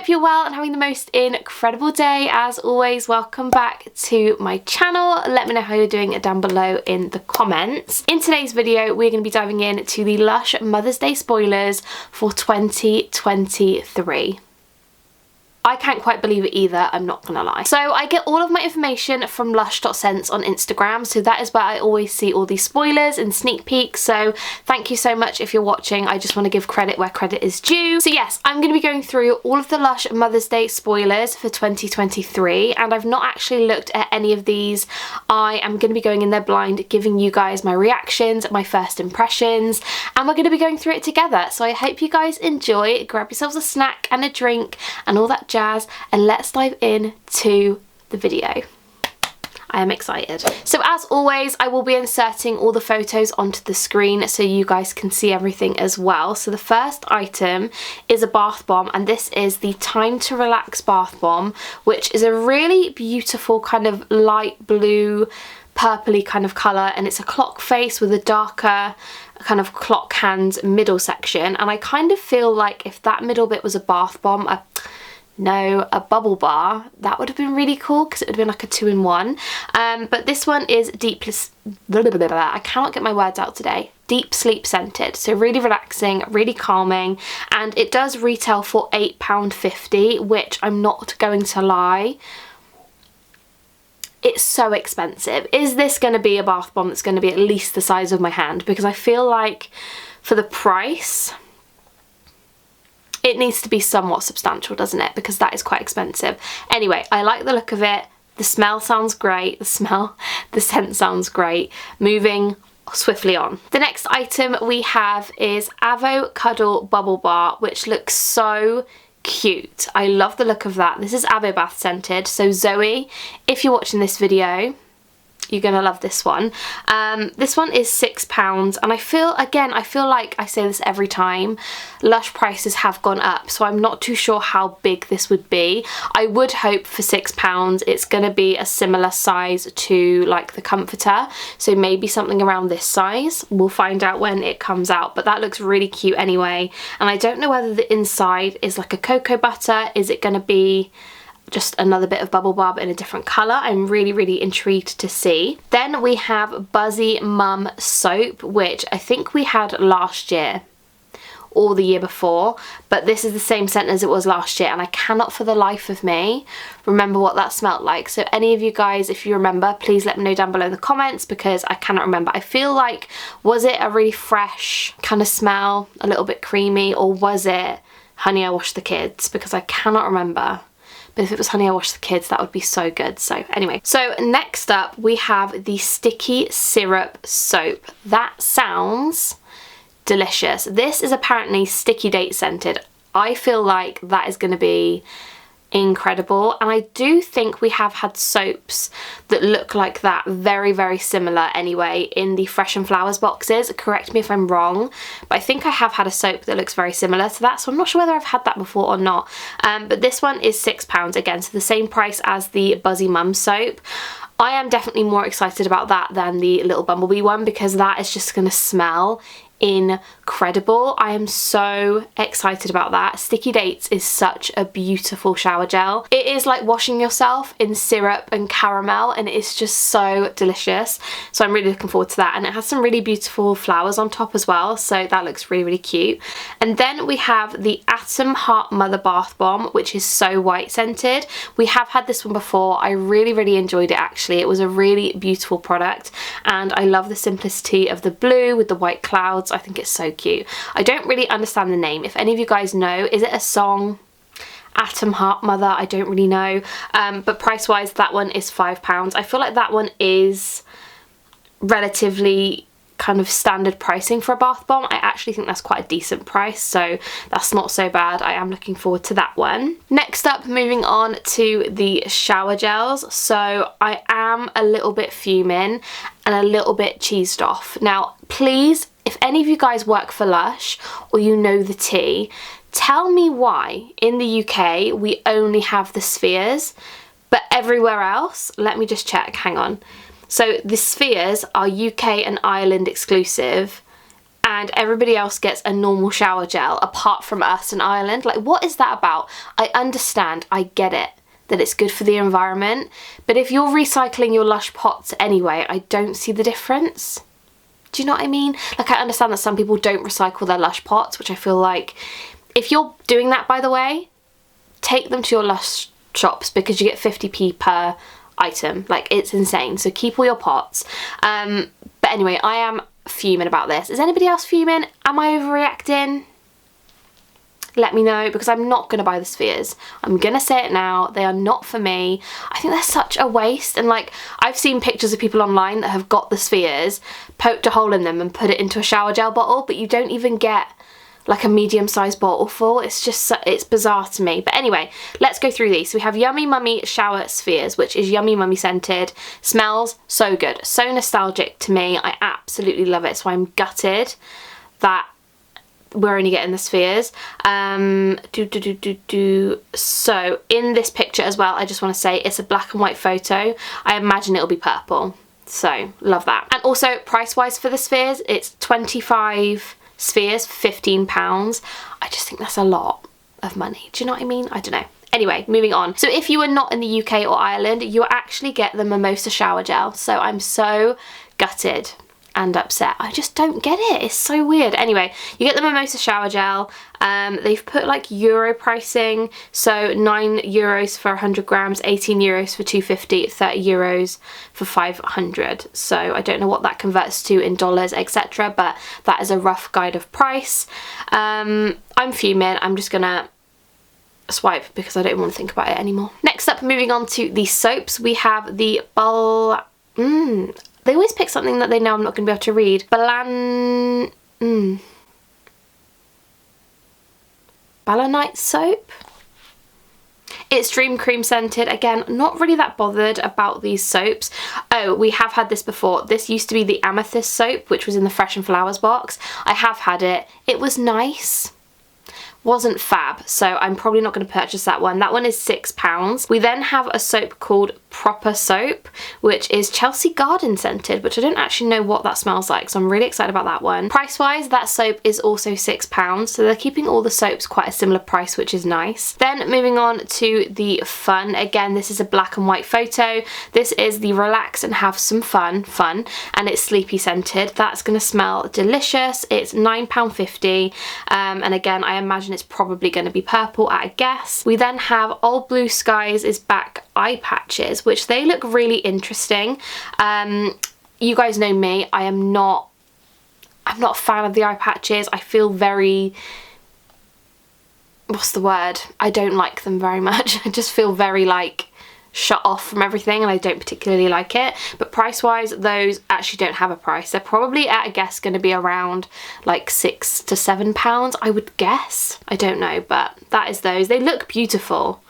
hope you're well and having the most incredible day. As always, welcome back to my channel. Let me know how you're doing down below in the comments. In today's video, we're going to be diving into the Lush Mother's Day spoilers for 2023. I can't quite believe it either, I'm not gonna lie. So I get all of my information from lush.sense on Instagram, so that is where I always see all these spoilers and sneak peeks, so thank you so much if you're watching. I just want to give credit where credit is due. So yes, I'm going to be going through all of the Lush Mother's Day spoilers for 2023, and I've not actually looked at any of these. I am going to be going in there blind, giving you guys my reactions, my first impressions, and we're going to be going through it together. So I hope you guys enjoy. Grab yourselves a snack and a drink and all that jazz, and let's dive into the video. I am excited. So as always, I will be inserting all the photos onto the screen so you guys can see everything as well. So the first item is a bath bomb, and this is the Time to Relax bath bomb, which is a really beautiful kind of light blue purpley kind of colour, and it's a clock face with a darker kind of clock hand middle section, and I kind of feel like if that middle bit was a bath bomb, a bubble bar, that would have been really cool because it would have been like a 2-in-1. But this one is I cannot get my words out today. Deep sleep scented, so really relaxing, really calming, and it does retail for £8.50, which I'm not going to lie, it's so expensive. Is this going to be a bath bomb that's going to be at least the size of my hand? Because I feel like for the price, it needs to be somewhat substantial, doesn't it? Because that is quite expensive. Anyway, I like the look of it. The smell sounds great. The scent sounds great. Moving swiftly on. The next item we have is Avo Cuddle Bubble Bar, which looks so cute. I love the look of that. This is Avo Bath scented. So Zoe, if you're watching this video, you're gonna love this one. This one is £6, and I feel like I say this every time, Lush prices have gone up, so I'm not too sure how big this would be. I would hope for £6 it's gonna be a similar size to like the comforter, so maybe something around this size. We'll find out when it comes out, but that looks really cute anyway. And I don't know whether the inside is like a cocoa butter. Is it gonna be just another bit of bubble bar but in a different colour? I'm really intrigued to see. Then we have Buzzy Mum Soap, which I think we had last year or the year before, but this is the same scent as it was last year, and I cannot for the life of me remember what that smelled like. So any of you guys, if you remember, please let me know down below in the comments, because I cannot remember. I feel like, was it a really fresh kind of smell, a little bit creamy, or was it Honey I Washed the Kids? Because I cannot remember. But if it was Honey I Washed the Kids, that would be so good. So anyway, so next up we have the Sticky Syrup Soap. That sounds delicious. This is apparently sticky date scented. I feel like that is going to be incredible, and I do think we have had soaps that look like that, very similar anyway, in the Fresh and Flowers boxes. Correct me if I'm wrong, but I think I have had a soap that looks very similar to that, so I'm not sure whether I've had that before or not. But this one is £6 again, so the same price as the Buzzy Mum soap. I am definitely more excited about that than the Little Bumblebee one, because that is just going to smell incredible. I am so excited about that. Sticky Dates is such a beautiful shower gel. It is like washing yourself in syrup and caramel, and it's just so delicious. So I'm really looking forward to that, and it has some really beautiful flowers on top as well, so that looks really cute. And then we have the Atom Heart Mother Bath Bomb, which is So White scented. We have had this one before. I really enjoyed it actually. It was a really beautiful product, and I love the simplicity of the blue with the white clouds. I think it's so cute. I don't really understand the name. If any of you guys know, is it a song? Atom Heart Mother? I don't really know. But price wise, that one is £5. I feel like that one is relatively kind of standard pricing for a bath bomb. I actually think that's quite a decent price, so that's not so bad. I am looking forward to that one. Next up, moving on to the shower gels. So I am a little bit fuming and a little bit cheesed off. Now, please, if any of you guys work for Lush or you know the tea, tell me why in the UK we only have the spheres, but everywhere else, let me just check, hang on. So the spheres are UK and Ireland exclusive, and everybody else gets a normal shower gel apart from us in Ireland. Like, what is that about? I understand, I get it, that it's good for the environment, but if you're recycling your Lush pots anyway, I don't see the difference. Do you know what I mean? Like, I understand that some people don't recycle their Lush pots, which I feel like, if you're doing that, by the way, take them to your Lush shops because you get 50p per item. Like, it's insane. So keep all your pots. But anyway, I am fuming about this. Is anybody else fuming? Am I overreacting? Let me know, because I'm not going to buy the spheres. I'm going to say it now. They are not for me. I think they're such a waste. And like, I've seen pictures of people online that have got the spheres, poked a hole in them and put it into a shower gel bottle, but you don't even get like a medium-sized bottle full. It's just, it's bizarre to me. But anyway, let's go through these. So we have Yummy Mummy Shower Spheres, which is Yummy Mummy scented. Smells so good. So nostalgic to me. I absolutely love it. So I'm gutted that we're only getting the spheres. So in this picture as well, I just want to say it's a black and white photo. I imagine it'll be purple. So love that. And also price wise for the spheres, it's 25 spheres, £15. I just think that's a lot of money. Do you know what I mean? I don't know. Anyway, moving on. So if you are not in the UK or Ireland, you actually get the Mimosa shower gel. So I'm so gutted and upset. I just don't get it. It's so weird. Anyway, you get the Mimosa shower gel. They've put like euro pricing. So €9 for 100 grams, €18 for 250, €30 for 500. So I don't know what that converts to in dollars, etc. But that is a rough guide of price. I'm fuming. I'm just gonna swipe because I don't want to think about it anymore. Next up, moving on to the soaps, we have the they always pick something that they know I'm not going to be able to read. Balanite soap? It's Dream Cream scented. Again, not really that bothered about these soaps. Oh, we have had this before. This used to be the Amethyst soap, which was in the Fresh and Flowers box. I have had it. It was nice. Wasn't fab, so I'm probably not going to purchase that one. That one is £6. We then have a soap called Proper Soap, which is Chelsea Garden scented, which I don't actually know what that smells like, so I'm really excited about that one. Price wise, that soap is also £6, so they're keeping all the soaps quite a similar price, which is nice. Then moving on to the Fun. Again, this is a black and white photo. This is the Relax and Have Some Fun, and it's Sleepy scented. That's going to smell delicious. It's £9.50, and again, I imagine it's probably going to be purple at a guess. We then have Old Blue Skies is Back eye patches, which they look really interesting. You guys know me, I'm not a fan of the eye patches. I feel very, what's the word? I don't like them very much. I just feel very like shut off from everything, and I don't particularly like it. But price wise, those actually don't have a price. They're probably at a guess going to be around like £6 to £7, I would guess. I don't know, but that is those. They look beautiful,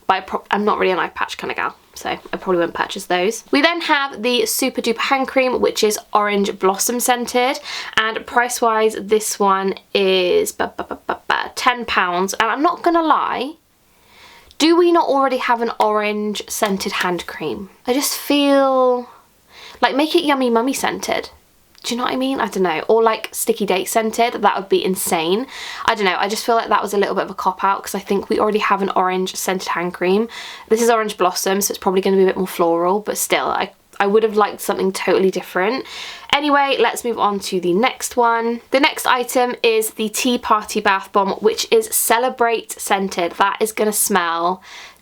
but I'm not really an eye patch kind of gal, so I probably won't purchase those. We then have the Super Duper Hand Cream, which is Orange Blossom scented, and price wise this one is £10. And I'm not gonna lie, do we not already have an orange scented hand cream? I just feel like, make it Yummy Mummy scented. Do you know what I mean? I don't know. Or like Sticky Date scented. That would be insane. I don't know. I just feel like that was a little bit of a cop-out because I think we already have an orange scented hand cream. This is Orange Blossom, so it's probably going to be a bit more floral, but still, I would have liked something totally different. Anyway, let's move on to the next one. The next item is the Tea Party Bath Bomb, which is Celebrate scented. That is going to smell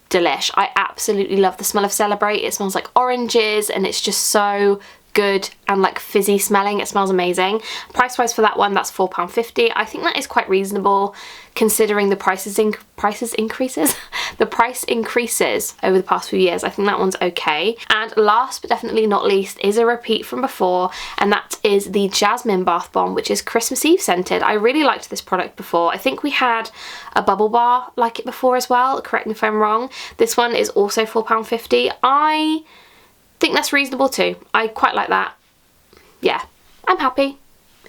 delish. I absolutely love the smell of Celebrate. It smells like oranges and it's just so good and like fizzy smelling. It smells amazing. Price wise for that one, that's £4.50. I think that is quite reasonable considering the price increases over the past few years. I think that one's okay. And last but definitely not least is a repeat from before, and that is the Jasmine Bath Bomb, which is Christmas Eve scented. I really liked this product before. I think we had a bubble bar like it before as well. Correct me if I'm wrong. This one is also £4.50. I think that's reasonable too. I quite like that. Yeah, I'm happy.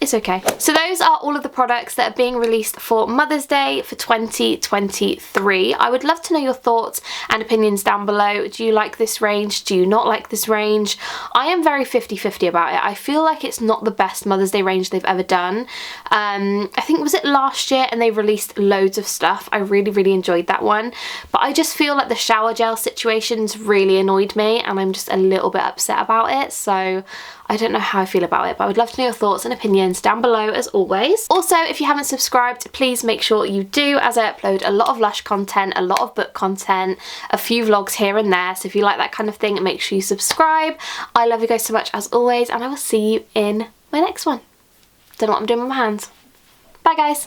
it's okay. So those are all of the products that are being released for Mother's Day for 2023. I would love to know your thoughts and opinions down below. Do you like this range? Do you not like this range? I am very 50-50 about it. I feel like it's not the best Mother's Day range they've ever done. I think, was it last year, and they released loads of stuff. I really enjoyed that one. But I just feel like the shower gel situations really annoyed me, and I'm just a little bit upset about it. So I don't know how I feel about it, but I would love to know your thoughts and opinions down below as always. Also, if you haven't subscribed, please make sure you do, as I upload a lot of Lush content, a lot of book content, a few vlogs here and there. So if you like that kind of thing, make sure you subscribe. I love you guys so much as always, and I will see you in my next one. Don't know what I'm doing with my hands. Bye guys.